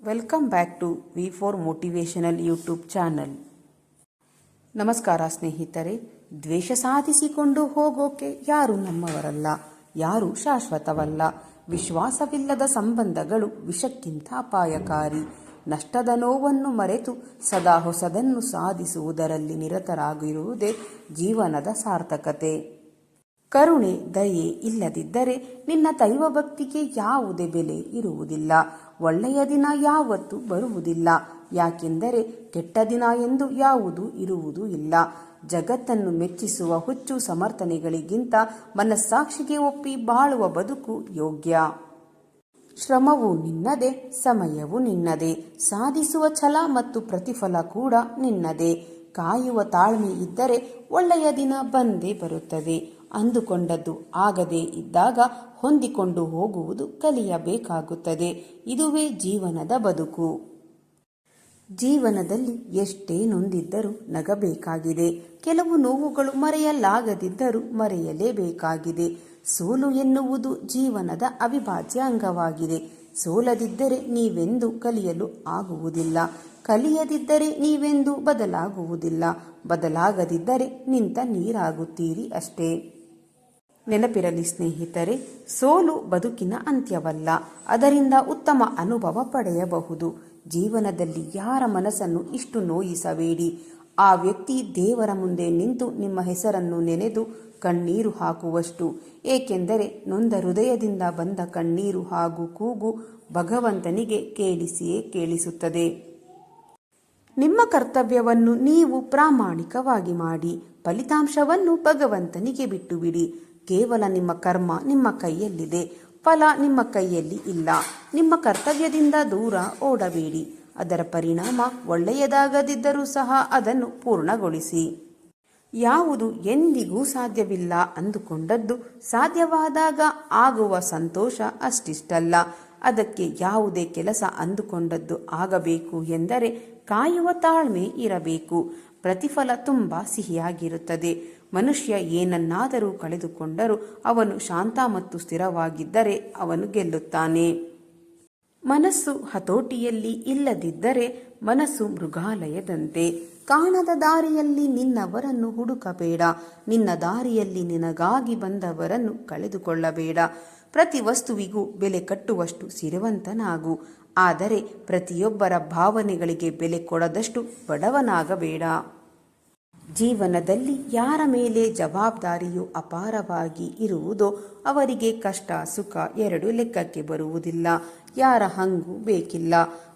Welcome back to V4 motivational YouTube channel. ನಮಸ್ಕಾರ ಸ್ನೇಹಿತರೆ. ದ್ವೇಷ ಸಾಧಿಸಿಕೊಂಡು ಹೋಗೋಕೆ ಯಾರು ನಮ್ಮವರಲ್ಲ, ಯಾರು ಶಾಶ್ವತವಲ್ಲ. ವಿಶ್ವಾಸವಿಲ್ಲದ ಸಂಬಂಧಗಳು ವಿಷಕ್ಕಿಂತ ಅಪಾಯಕಾರಿ. ನಷ್ಟದ ನೋವನ್ನು ಮರೆತು ಸದಾ ಹೊಸದನ್ನು ಸಾಧಿಸುವುದರಲ್ಲಿ ನಿರತರಾಗಿರುವುದೇ ಜೀವನದ ಸಾರ್ಥಕತೆ. ಕರುಣೆ, ದಯೆ ಇಲ್ಲದಿದ್ದರೆ ನಿನ್ನ ದೈವಭಕ್ತಿಗೆ ಯಾವುದೇ ಬೆಲೆ ಇರುವುದಿಲ್ಲ. ಒಳ್ಳೆಯ ದಿನ ಯಾವತ್ತೂ ಬರುವುದಿಲ್ಲ, ಯಾಕೆಂದರೆ ಕೆಟ್ಟ ದಿನ ಎಂದು ಯಾವುದೂ ಇರುವುದೂ ಇಲ್ಲ. ಜಗತ್ತನ್ನು ಮೆಚ್ಚಿಸುವ ಹುಚ್ಚು ಸಮರ್ಥನೆಗಳಿಗಿಂತ ಮನಸ್ಸಾಕ್ಷಿಗೆ ಒಪ್ಪಿ ಬಾಳುವ ಬದುಕು ಯೋಗ್ಯ. ಶ್ರಮವು ನಿನ್ನದೇ, ಸಮಯವೂ ನಿನ್ನದೇ, ಸಾಧಿಸುವ ಛಲ ಮತ್ತು ಪ್ರತಿಫಲ ಕೂಡ ನಿನ್ನದೇ. ಕಾಯುವ ತಾಳ್ಮೆ ಇದ್ದರೆ ಒಳ್ಳೆಯ ದಿನ ಬಂದೇ ಬರುತ್ತದೆ. ಅಂದುಕೊಂಡದ್ದು ಆಗದೇ ಇದ್ದಾಗ ಹೊಂದಿಕೊಂಡು ಹೋಗುವುದು ಕಲಿಯಬೇಕಾಗುತ್ತದೆ. ಇದುವೇ ಜೀವನದ ಬದುಕು. ಜೀವನದಲ್ಲಿ ಎಷ್ಟೇ ನೊಂದಿದ್ದರೂ ನಗಬೇಕಾಗಿದೆ. ಕೆಲವು ನೋವುಗಳು ಮರೆಯಲಾಗದಿದ್ದರೂ ಮರೆಯಲೇಬೇಕಾಗಿದೆ. ಸೋಲು ಎನ್ನುವುದು ಜೀವನದ ಅವಿಭಾಜ್ಯ ಅಂಗವಾಗಿದೆ. ಸೋಲದಿದ್ದರೆ ನೀವೆಂದೂ ಕಲಿಯಲು ಆಗುವುದಿಲ್ಲ. ಕಲಿಯದಿದ್ದರೆ ನೀವೆಂದೂ ಬದಲಾಗುವುದಿಲ್ಲ. ಬದಲಾಗದಿದ್ದರೆ ನಿಂತ ನೀರಾಗುತ್ತೀರಿ ಅಷ್ಟೇ. ನೆನಪಿರಲಿ ಸ್ನೇಹಿತರೆ, ಸೋಲು ಬದುಕಿನ ಅಂತ್ಯವಲ್ಲ. ಅದರಿಂದ ಉತ್ತಮ ಅನುಭವ ಪಡೆಯಬಹುದು. ಜೀವನದಲ್ಲಿ ಯಾರ ಮನಸ್ಸನ್ನು ಇಷ್ಟು ನೋಯಿಸಬೇಡಿ. ಆ ವ್ಯಕ್ತಿ ದೇವರ ಮುಂದೆ ನಿಂತು ನಿಮ್ಮ ಹೆಸರನ್ನು ನೆನೆದು ಕಣ್ಣೀರು ಹಾಕುವಷ್ಟು. ಏಕೆಂದರೆ ನೊಂದ ಹೃದಯದಿಂದ ಬಂದ ಕಣ್ಣೀರು ಹಾಗೂ ಕೂಗು ಭಗವಂತನಿಗೆ ಕೇಳಿಸಿಯೇ ಕೇಳಿಸುತ್ತದೆ. ನಿಮ್ಮ ಕರ್ತವ್ಯವನ್ನು ನೀವು ಪ್ರಾಮಾಣಿಕವಾಗಿ ಮಾಡಿ. ಫಲಿತಾಂಶವನ್ನು ಭಗವಂತನಿಗೆ ಬಿಟ್ಟು ಬಿಡಿ. ಕೇವಲ ನಿಮ್ಮ ಕರ್ಮ ನಿಮ್ಮ ಕೈಯಲ್ಲಿದೆ, ಫಲ ನಿಮ್ಮ ಕೈಯಲ್ಲಿ ಇಲ್ಲ. ನಿಮ್ಮ ಕರ್ತವ್ಯದಿಂದ ದೂರ ಓಡಬೇಡಿ. ಅದರ ಪರಿಣಾಮ ಒಳ್ಳೆಯದಾಗದಿದ್ದರೂ ಸಹ ಅದನ್ನು ಪೂರ್ಣಗೊಳಿಸಿ. ಯಾವುದು ಎಂದಿಗೂ ಸಾಧ್ಯವಿಲ್ಲ ಅಂದುಕೊಂಡದ್ದು ಸಾಧ್ಯವಾದಾಗ ಆಗುವ ಸಂತೋಷ ಅಷ್ಟಿಷ್ಟಲ್ಲ. ಅದಕ್ಕೆ ಯಾವುದೇ ಕೆಲಸ ಅಂದುಕೊಂಡದ್ದು ಆಗಬೇಕು ಎಂದರೆ ಕಾಯುವ ತಾಳ್ಮೆ ಇರಬೇಕು. ಪ್ರತಿಫಲ ತುಂಬ ಸಿಹಿಯಾಗಿರುತ್ತದೆ. ಮನುಷ್ಯ ಏನನ್ನಾದರೂ ಕಳೆದುಕೊಂಡರೂ ಅವನು ಶಾಂತ ಮತ್ತು ಸ್ಥಿರವಾಗಿದ್ದರೆ ಅವನು ಗೆಲ್ಲುತ್ತಾನೆ. ಮನಸ್ಸು ಹತೋಟಿಯಲ್ಲಿ ಇಲ್ಲದಿದ್ದರೆ ಮನಸ್ಸು ಮೃಗಾಲಯದಂತೆ. ಕಾಣದ ದಾರಿಯಲ್ಲಿ ನಿನ್ನವರನ್ನು ಹುಡುಕಬೇಡ. ನಿನ್ನ ದಾರಿಯಲ್ಲಿ ನಿನಗಾಗಿ ಬಂದವರನ್ನು ಕಳೆದುಕೊಳ್ಳಬೇಡ. ಪ್ರತಿ ವಸ್ತುವಿಗೂ ಬೆಲೆ ಕಟ್ಟುವಷ್ಟು ಸಿರಿವಂತನಾಗು. ಆದರೆ ಪ್ರತಿಯೊಬ್ಬರ ಭಾವನೆಗಳಿಗೆ ಬೆಲೆ ಕೊಡದಷ್ಟು ಬಡವನಾಗಬೇಡ. ಜೀವನದಲ್ಲಿ ಯಾರ ಮೇಲೆ ಜವಾಬ್ದಾರಿಯು ಅಪಾರವಾಗಿ ಇರುವುದೋ ಅವರಿಗೆ ಕಷ್ಟ ಸುಖ ಎರಡೂ ಲೆಕ್ಕಕ್ಕೆ ಬರುವುದಿಲ್ಲ. ಯಾರ ಹಂಗೂ ಬೇಕಿಲ್ಲ.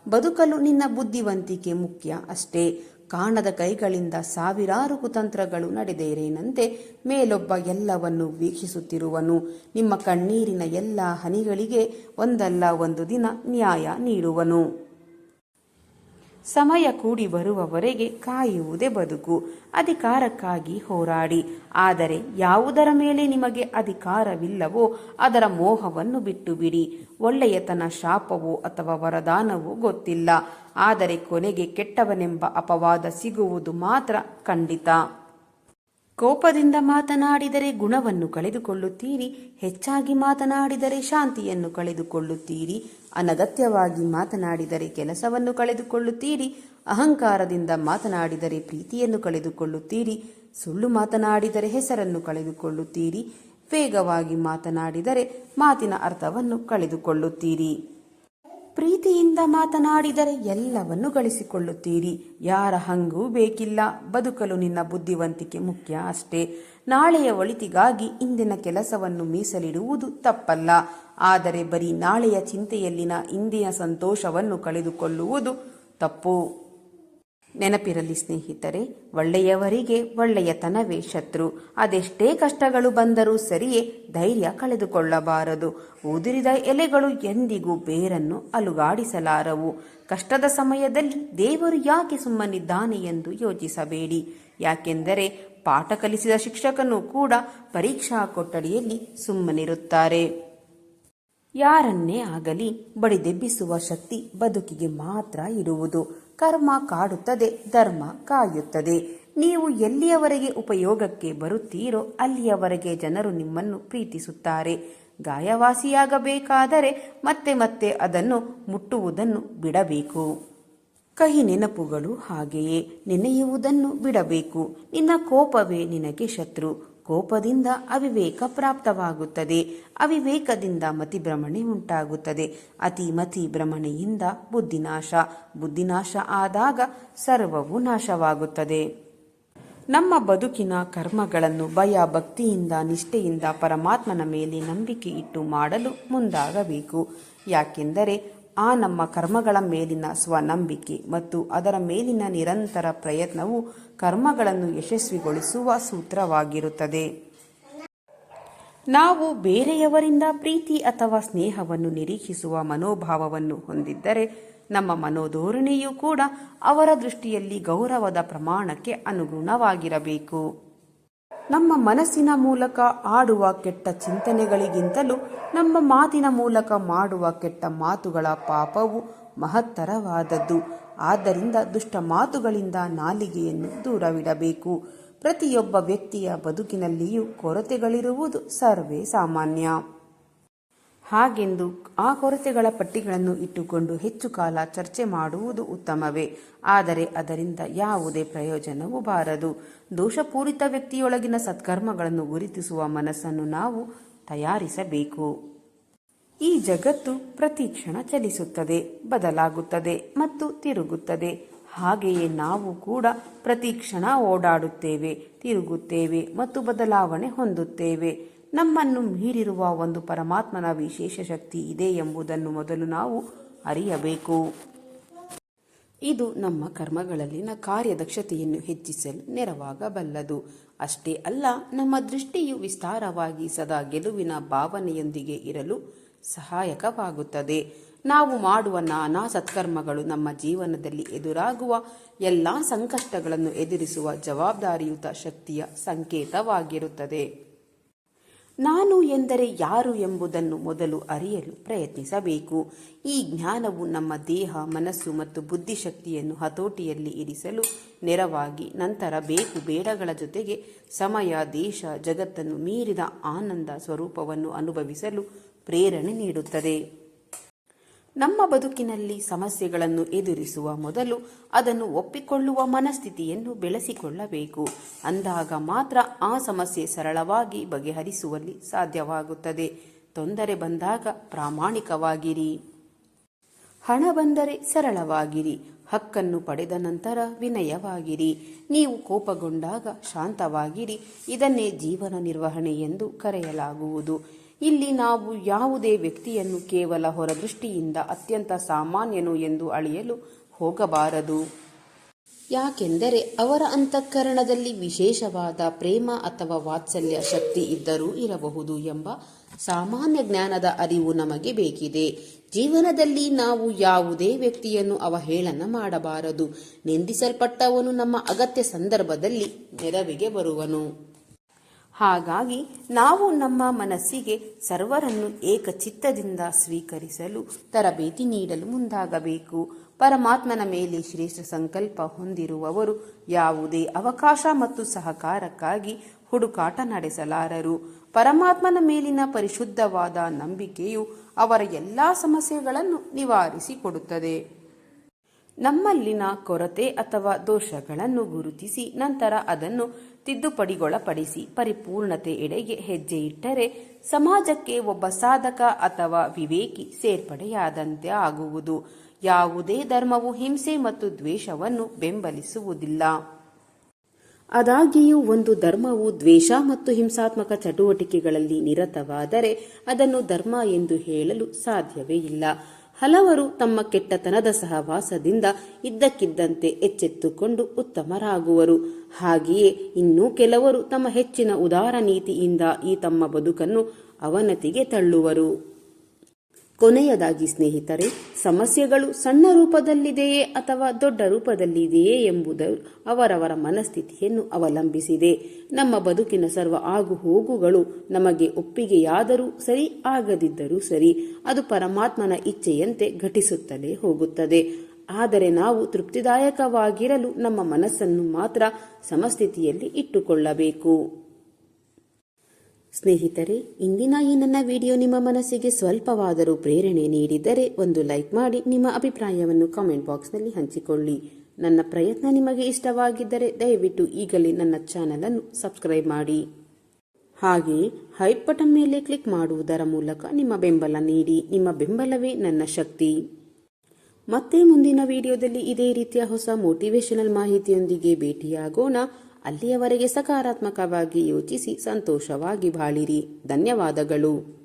ಬದುಕಲು ನಿನ್ನ ಬುದ್ಧಿವಂತಿಕೆ ಮುಖ್ಯ ಅಷ್ಟೇ. ಕಾಣದ ಕೈಗಳಿಂದ ಸಾವಿರಾರು ಕುತಂತ್ರಗಳು ನಡೆದೇರೇನಂತೆ ಮೇಲೊಬ್ಬ ಎಲ್ಲವನ್ನು ವೀಕ್ಷಿಸುತ್ತಿರುವನು. ನಿಮ್ಮ ಕಣ್ಣೀರಿನ ಎಲ್ಲ ಹನಿಗಳಿಗೆ ಒಂದಲ್ಲ ಒಂದು ದಿನ ನ್ಯಾಯ ನೀಡುವನು. ಸಮಯ ಕೂಡಿ ಬರುವವರೆಗೆ ಕಾಯುವುದೇ ಬದುಕು. ಅಧಿಕಾರಕ್ಕಾಗಿ ಹೋರಾಡಿ. ಆದರೆ ಯಾವುದರ ಮೇಲೆ ನಿಮಗೆ ಅಧಿಕಾರವಿಲ್ಲವೋ ಅದರ ಮೋಹವನ್ನು ಬಿಟ್ಟು ಬಿಡಿ. ಒಳ್ಳೆಯತನ ಶಾಪವೋ ಅಥವಾ ವರದಾನವೋ ಗೊತ್ತಿಲ್ಲ. ಆದರೆ ಕೊನೆಗೆ ಕೆಟ್ಟವನೆಂಬ ಅಪವಾದ ಸಿಗುವುದು ಮಾತ್ರ ಖಂಡಿತ. ಕೋಪದಿಂದ ಮಾತನಾಡಿದರೆ ಗುಣವನ್ನು ಕಳೆದುಕೊಳ್ಳುತ್ತೀರಿ. ಹೆಚ್ಚಾಗಿ ಮಾತನಾಡಿದರೆ ಶಾಂತಿಯನ್ನು ಕಳೆದುಕೊಳ್ಳುತ್ತೀರಿ. ಅನಗತ್ಯವಾಗಿ ಮಾತನಾಡಿದರೆ ಕೆಲಸವನ್ನು ಕಳೆದುಕೊಳ್ಳುತ್ತೀರಿ. ಅಹಂಕಾರದಿಂದ ಮಾತನಾಡಿದರೆ ಪ್ರೀತಿಯನ್ನು ಕಳೆದುಕೊಳ್ಳುತ್ತೀರಿ. ಸುಳ್ಳು ಮಾತನಾಡಿದರೆ ಹೆಸರನ್ನು ಕಳೆದುಕೊಳ್ಳುತ್ತೀರಿ. ವೇಗವಾಗಿ ಮಾತನಾಡಿದರೆ ಮಾತಿನ ಅರ್ಥವನ್ನು ಕಳೆದುಕೊಳ್ಳುತ್ತೀರಿ. ಪ್ರೀತಿಯಿಂದ ಮಾತನಾಡಿದರೆ ಎಲ್ಲವನ್ನು ಗಳಿಸಿಕೊಳ್ಳುತ್ತೀರಿ. ಯಾರ ಹಂಗೂ ಬೇಕಿಲ್ಲ. ಬದುಕಲು ನಿನ್ನ ಬುದ್ಧಿವಂತಿಕೆ ಮುಖ್ಯ ಅಷ್ಟೇ. ನಾಳೆಯ ಒಳಿತಿಗಾಗಿ ಇಂದಿನ ಕೆಲಸವನ್ನು ಮೀಸಲಿಡುವುದು ತಪ್ಪಲ್ಲ. ಆದರೆ ಬರೀ ನಾಳೆಯ ಚಿಂತೆಯಲ್ಲಿನ ಇಂದಿನ ಸಂತೋಷವನ್ನು ಕಳೆದುಕೊಳ್ಳುವುದು ತಪ್ಪು. ನೆನಪಿರಲಿ ಸ್ನೇಹಿತರೆ, ಒಳ್ಳೆಯವರಿಗೆ ಒಳ್ಳೆಯತನವೇ ಶತ್ರು. ಅದೆಷ್ಟೇ ಕಷ್ಟಗಳು ಬಂದರೂ ಸರಿಯೇ, ಧೈರ್ಯ ಕಳೆದುಕೊಳ್ಳಬಾರದು. ಉದುರಿದ ಎಲೆಗಳು ಎಂದಿಗೂ ಬೇರನ್ನು ಅಲುಗಾಡಿಸಲಾರವು. ಕಷ್ಟದ ಸಮಯದಲ್ಲಿ ದೇವರು ಯಾಕೆ ಸುಮ್ಮನಿದ್ದಾನೆ ಎಂದು ಯೋಚಿಸಬೇಡಿ. ಯಾಕೆಂದರೆ ಪಾಠ ಕಲಿಸಿದ ಶಿಕ್ಷಕನು ಕೂಡ ಪರೀಕ್ಷಾ ಕೊಠಡಿಯಲ್ಲಿ ಸುಮ್ಮನಿರುತ್ತಾರೆ. ಯಾರನ್ನೇ ಆಗಲಿ ಬಡಿದೆಬ್ಬಿಸುವ ಶಕ್ತಿ ಬದುಕಿಗೆ ಮಾತ್ರ ಇರುವುದು. ಕರ್ಮ ಕಾಡುತ್ತದೆ, ಧರ್ಮ ಕಾಯುತ್ತದೆ. ನೀವು ಎಲ್ಲಿಯವರೆಗೆ ಉಪಯೋಗಕ್ಕೆ ಬರುತ್ತೀರೋ ಅಲ್ಲಿಯವರೆಗೆ ಜನರು ನಿಮ್ಮನ್ನು ಪ್ರೀತಿಸುತ್ತಾರೆ. ಗಾಯವಾಸಿಯಾಗಬೇಕಾದರೆ ಮತ್ತೆ ಮತ್ತೆ ಅದನ್ನು ಮುಟ್ಟುವುದನ್ನು ಬಿಡಬೇಕು. ಕಹಿ ನೆನಪುಗಳು ಹಾಗೆಯೇ, ನೆನೆಯುವುದನ್ನು ಬಿಡಬೇಕು. ನಿನ್ನ ಕೋಪವೇ ನಿನಗೆ ಶತ್ರು. ಕೋಪದಿಂದ ಅವಿವೇಕ ಪ್ರಾಪ್ತವಾಗುತ್ತದೆ. ಅವಿವೇಕದಿಂದ ಮತಿಭ್ರಮಣೆ ಉಂಟಾಗುತ್ತದೆ. ಮತಿ ಭ್ರಮಣೆಯಿಂದ ಬುದ್ಧಿನಾಶ. ಬುದ್ಧಿನಾಶ ಆದಾಗ ಸರ್ವವು ನಾಶವಾಗುತ್ತದೆ. ನಮ್ಮ ಬದುಕಿನ ಕರ್ಮಗಳನ್ನು ಭಯ ಭಕ್ತಿಯಿಂದ ನಿಷ್ಠೆಯಿಂದ ಪರಮಾತ್ಮನ ಮೇಲೆ ನಂಬಿಕೆ ಇಟ್ಟು ಮಾಡಲು ಮುಂದಾಗಬೇಕು. ಯಾಕೆಂದರೆ ನಮ್ಮ ಕರ್ಮಗಳ ಮೇಲಿನ ಸ್ವನಂಬಿಕೆ ಮತ್ತು ಅದರ ಮೇಲಿನ ನಿರಂತರ ಪ್ರಯತ್ನವು ಕರ್ಮಗಳನ್ನು ಯಶಸ್ವಿಗೊಳಿಸುವ ಸೂತ್ರವಾಗಿರುತ್ತದೆ. ನಾವು ಬೇರೆಯವರಿಂದ ಪ್ರೀತಿ ಅಥವಾ ಸ್ನೇಹವನ್ನು ನಿರೀಕ್ಷಿಸುವ ಮನೋಭಾವವನ್ನು ಹೊಂದಿದ್ದರೆ ನಮ್ಮ ಮನೋಧೋರಣೆಯೂ ಕೂಡ ಅವರ ದೃಷ್ಟಿಯಲ್ಲಿ ಗೌರವದ ಪ್ರಮಾಣಕ್ಕೆ ಅನುಗುಣವಾಗಿರಬೇಕು. ನಮ್ಮ ಮನಸ್ಸಿನ ಮೂಲಕ ಆಡುವ ಕೆಟ್ಟ ಚಿಂತನೆಗಳಿಗಿಂತಲೂ ನಮ್ಮ ಮಾತಿನ ಮೂಲಕ ಮಾಡುವ ಕೆಟ್ಟ ಮಾತುಗಳ ಪಾಪವು ಮಹತ್ತರವಾದದ್ದು. ಆದ್ದರಿಂದ ದುಷ್ಟ ಮಾತುಗಳಿಂದ ನಾಲಿಗೆಯನ್ನು ದೂರವಿಡಬೇಕು. ಪ್ರತಿಯೊಬ್ಬ ವ್ಯಕ್ತಿಯ ಬದುಕಿನಲ್ಲಿಯೂ ಕೊರತೆಗಳಿರುವುದು ಸರ್ವೇ ಸಾಮಾನ್ಯ. ಹಾಗೆಂದು ಆ ಕೊರತೆಗಳ ಪಟ್ಟಿಗಳನ್ನು ಇಟ್ಟುಕೊಂಡು ಹೆಚ್ಚು ಕಾಲ ಚರ್ಚೆ ಮಾಡುವುದು ಉತ್ತಮವೇ. ಆದರೆ ಅದರಿಂದ ಯಾವುದೇ ಪ್ರಯೋಜನವೂ ಬಾರದು. ದೋಷಪೂರಿತ ವ್ಯಕ್ತಿಯೊಳಗಿನ ಸತ್ಕರ್ಮಗಳನ್ನು ಗುರುತಿಸುವ ಮನಸ್ಸನ್ನು ನಾವು ತಯಾರಿಸಬೇಕು. ಈ ಜಗತ್ತು ಪ್ರತಿ ಕ್ಷಣ ಚಲಿಸುತ್ತದೆ, ಬದಲಾಗುತ್ತದೆ ಮತ್ತು ತಿರುಗುತ್ತದೆ. ಹಾಗೆಯೇ ನಾವು ಕೂಡ ಪ್ರತಿ ಕ್ಷಣ ಓಡಾಡುತ್ತೇವೆ, ತಿರುಗುತ್ತೇವೆ ಮತ್ತು ಬದಲಾವಣೆ ಹೊಂದುತ್ತೇವೆ. ನಮ್ಮನ್ನು ಮೀರಿರುವ ಒಂದು ಪರಮಾತ್ಮನ ವಿಶೇಷ ಶಕ್ತಿ ಇದೆ ಎಂಬುದನ್ನು ಮೊದಲು ನಾವು ಅರಿಯಬೇಕು. ಇದು ನಮ್ಮ ಕರ್ಮಗಳಲ್ಲಿನ ಕಾರ್ಯದಕ್ಷತೆಯನ್ನು ಹೆಚ್ಚಿಸಲು ನೆರವಾಗಬಲ್ಲದು. ಅಷ್ಟೇ ಅಲ್ಲ, ನಮ್ಮ ದೃಷ್ಟಿಯು ವಿಸ್ತಾರವಾಗಿ ಸದಾ ಗೆಲುವಿನ ಭಾವನೆಯೊಂದಿಗೆ ಇರಲು ಸಹಾಯಕವಾಗುತ್ತದೆ. ನಾವು ಮಾಡುವ ನಾನಾ ಸತ್ಕರ್ಮಗಳು ನಮ್ಮ ಜೀವನದಲ್ಲಿ ಎದುರಾಗುವ ಎಲ್ಲ ಸಂಕಷ್ಟಗಳನ್ನು ಎದುರಿಸುವ ಜವಾಬ್ದಾರಿಯುತ ಶಕ್ತಿಯ ಸಂಕೇತವಾಗಿರುತ್ತದೆ. ನಾನು ಎಂದರೆ ಯಾರು ಎಂಬುದನ್ನು ಮೊದಲು ಅರಿಯಲು ಪ್ರಯತ್ನಿಸಬೇಕು. ಈ ಜ್ಞಾನವು ನಮ್ಮ ದೇಹ, ಮನಸ್ಸು ಮತ್ತು ಬುದ್ಧಿಶಕ್ತಿಯನ್ನು ಹತೋಟಿಯಲ್ಲಿ ಇರಿಸಲು ನೆರವಾಗಿ ನಂತರ ಬೇಕು ಬೇಡಗಳ ಜೊತೆಗೆ ಸಮಯ, ದೇಶ, ಜಗತ್ತನ್ನು ಮೀರಿದ ಆನಂದ ಸ್ವರೂಪವನ್ನು ಅನುಭವಿಸಲು ಪ್ರೇರಣೆ ನೀಡುತ್ತದೆ. ನಮ್ಮ ಬದುಕಿನಲ್ಲಿ ಸಮಸ್ಯೆಗಳನ್ನು ಎದುರಿಸುವ ಮೊದಲು ಅದನ್ನು ಒಪ್ಪಿಕೊಳ್ಳುವ ಮನಸ್ಥಿತಿಯನ್ನು ಬೆಳೆಸಿಕೊಳ್ಳಬೇಕು. ಅಂದಾಗ ಮಾತ್ರ ಆ ಸಮಸ್ಯೆ ಸರಳವಾಗಿ ಬಗೆಹರಿಸುವಲ್ಲಿ ಸಾಧ್ಯವಾಗುತ್ತದೆ. ತೊಂದರೆ ಬಂದಾಗ ಪ್ರಾಮಾಣಿಕವಾಗಿರಿ. ಹಣ ಬಂದರೆ ಸರಳವಾಗಿರಿ. ಹಕ್ಕನ್ನು ಪಡೆದ ನಂತರ ವಿನಯವಾಗಿರಿ. ನೀವು ಕೋಪಗೊಂಡಾಗ ಶಾಂತವಾಗಿರಿ. ಇದನ್ನೇ ಜೀವನ ನಿರ್ವಹಣೆ ಎಂದು ಕರೆಯಲಾಗುವುದು. ಇಲ್ಲಿ ನಾವು ಯಾವುದೇ ವ್ಯಕ್ತಿಯನ್ನು ಕೇವಲ ಹೊರದೃಷ್ಟಿಯಿಂದ ಅತ್ಯಂತ ಸಾಮಾನ್ಯನು ಎಂದು ಅಳೆಯಲು ಹೋಗಬಾರದು. ಯಾಕೆಂದರೆ ಅವರ ಅಂತಃಕರಣದಲ್ಲಿ ವಿಶೇಷವಾದ ಪ್ರೇಮ ಅಥವಾ ವಾತ್ಸಲ್ಯ ಶಕ್ತಿ ಇದ್ದರೂ ಇರಬಹುದು ಎಂಬ ಸಾಮಾನ್ಯ ಜ್ಞಾನದ ಅರಿವು ನಮಗೆ ಬೇಕಿದೆ. ಜೀವನದಲ್ಲಿ ನಾವು ಯಾವುದೇ ವ್ಯಕ್ತಿಯನ್ನು ಅವಹೇಳನ ಮಾಡಬಾರದು. ನಿಂದಿಸಲ್ಪಟ್ಟವನು ನಮ್ಮ ಅಗತ್ಯ ಸಂದರ್ಭದಲ್ಲಿ ನೆರವಿಗೆ ಬರುವನು. ಹಾಗಾಗಿ ನಾವು ನಮ್ಮ ಮನಸ್ಸಿಗೆ ಸರ್ವರನ್ನು ಏಕಚಿತ್ತದಿಂದ ಸ್ವೀಕರಿಸಲು ತರಬೇತಿ ನೀಡಲು ಮುಂದಾಗಬೇಕು. ಪರಮಾತ್ಮನ ಮೇಲೆ ಶ್ರೇಷ್ಠ ಸಂಕಲ್ಪ ಹೊಂದಿರುವವರು ಯಾವುದೇ ಅವಕಾಶ ಮತ್ತು ಸಹಕಾರಕ್ಕಾಗಿ ಹುಡುಕಾಟ ನಡೆಸಲಾರರು. ಪರಮಾತ್ಮನ ಮೇಲಿನ ಪರಿಶುದ್ಧವಾದ ನಂಬಿಕೆಯು ಅವರ ಎಲ್ಲ ಸಮಸ್ಯೆಗಳನ್ನು ನಿವಾರಿಸಿಕೊಡುತ್ತದೆ. ನಮ್ಮಲ್ಲಿನ ಕೊರತೆ ಅಥವಾ ದೋಷಗಳನ್ನು ಗುರುತಿಸಿ ನಂತರ ಅದನ್ನು ತಿದ್ದುಪಡಿಗೊಳಪಡಿಸಿ ಪರಿಪೂರ್ಣತೆ ಎಡೆಗೆ ಹೆಜ್ಜೆ ಇಟ್ಟರೆ ಸಮಾಜಕ್ಕೆ ಒಬ್ಬ ಸಾಧಕ ಅಥವಾ ವಿವೇಕಿ ಸೇರ್ಪಡೆಯಾದಂತೆ ಆಗುವುದು. ಯಾವುದೇ ಧರ್ಮವು ಹಿಂಸೆ ಮತ್ತು ದ್ವೇಷವನ್ನು ಬೆಂಬಲಿಸುವುದಿಲ್ಲ. ಆದಾಗ್ಯೂ ಒಂದು ಧರ್ಮವು ದ್ವೇಷ ಮತ್ತು ಹಿಂಸಾತ್ಮಕ ಚಟುವಟಿಕೆಗಳಲ್ಲಿ ನಿರತವಾದರೆ ಅದನ್ನು ಧರ್ಮ ಎಂದು ಹೇಳಲು ಸಾಧ್ಯವೇ ಇಲ್ಲ. ಹಲವರು ತಮ್ಮ ಕೆಟ್ಟತನದ ಸಹವಾಸದಿಂದ ಇದ್ದಕ್ಕಿದ್ದಂತೆ ಎಚ್ಚೆತ್ತುಕೊಂಡು ಉತ್ತಮರಾಗುವರು. ಹಾಗೆಯೇ ಇನ್ನೂ ಕೆಲವರು ತಮ್ಮ ಹೆಚ್ಚಿನ ಉದಾರ ನೀತಿಯಿಂದ ಈ ತಮ್ಮ ಬದುಕನ್ನು ಅವನತಿಗೆ ತಳ್ಳುವರು. ಕೊನೆಯದಾಗಿ ಸ್ನೇಹಿತರೆ, ಸಮಸ್ಯೆಗಳು ಸಣ್ಣ ರೂಪದಲ್ಲಿದೆಯೇ ಅಥವಾ ದೊಡ್ಡ ರೂಪದಲ್ಲಿದೆಯೇ ಎಂಬುದು ಅವರವರ ಮನಸ್ಥಿತಿಯನ್ನು ಅವಲಂಬಿಸಿದೆ. ನಮ್ಮ ಬದುಕಿನ ಸರ್ವ ಆಗು ಹೋಗುಗಳು ನಮಗೆ ಒಪ್ಪಿಗೆಯಾದರೂ ಸರಿ, ಆಗದಿದ್ದರೂ ಸರಿ, ಅದು ಪರಮಾತ್ಮನ ಇಚ್ಛೆಯಂತೆ ಘಟಿಸುತ್ತಲೇ ಹೋಗುತ್ತದೆ. ಆದರೆ ನಾವು ತೃಪ್ತಿದಾಯಕವಾಗಿರಲು ನಮ್ಮ ಮನಸ್ಸನ್ನು ಮಾತ್ರ ಸಮಸ್ಥಿತಿಯಲ್ಲಿ ಇಟ್ಟುಕೊಳ್ಳಬೇಕು. ಸ್ನೇಹಿತರೆ, ಇಂದಿನ ಈ ನನ್ನ ವಿಡಿಯೋ ನಿಮ್ಮ ಮನಸ್ಸಿಗೆ ಸ್ವಲ್ಪವಾದರೂ ಪ್ರೇರಣೆ ನೀಡಿದರೆ ಒಂದು ಲೈಕ್ ಮಾಡಿ ನಿಮ್ಮ ಅಭಿಪ್ರಾಯವನ್ನು ಕಾಮೆಂಟ್ ಬಾಕ್ಸ್ನಲ್ಲಿ ಹಂಚಿಕೊಳ್ಳಿ. ನನ್ನ ಪ್ರಯತ್ನ ನಿಮಗೆ ಇಷ್ಟವಾಗಿದ್ದರೆ ದಯವಿಟ್ಟು ಈಗಲೇ ನನ್ನ ಚಾನೆಲ್ ಅನ್ನು ಸಬ್ಸ್ಕ್ರೈಬ್ ಮಾಡಿ. ಹಾಗೆಯೇ ಹೈಪ್ ಬಟನ್ ಮೇಲೆ ಕ್ಲಿಕ್ ಮಾಡುವುದರ ಮೂಲಕ ನಿಮ್ಮ ಬೆಂಬಲ ನೀಡಿ. ನಿಮ್ಮ ಬೆಂಬಲವೇ ನನ್ನ ಶಕ್ತಿ. ಮತ್ತೆ ಮುಂದಿನ ವಿಡಿಯೋದಲ್ಲಿ ಇದೇ ರೀತಿಯ ಹೊಸ ಮೋಟಿವೇಶನಲ್ ಮಾಹಿತಿಯೊಂದಿಗೆ ಭೇಟಿಯಾಗೋಣ. ಅಲ್ಲಿಯವರೆಗೆ ಸಕಾರಾತ್ಮಕವಾಗಿ ಯೋಚಿಸಿ ಸಂತೋಷವಾಗಿ ಬಾಳಿರಿ. ಧನ್ಯವಾದಗಳು.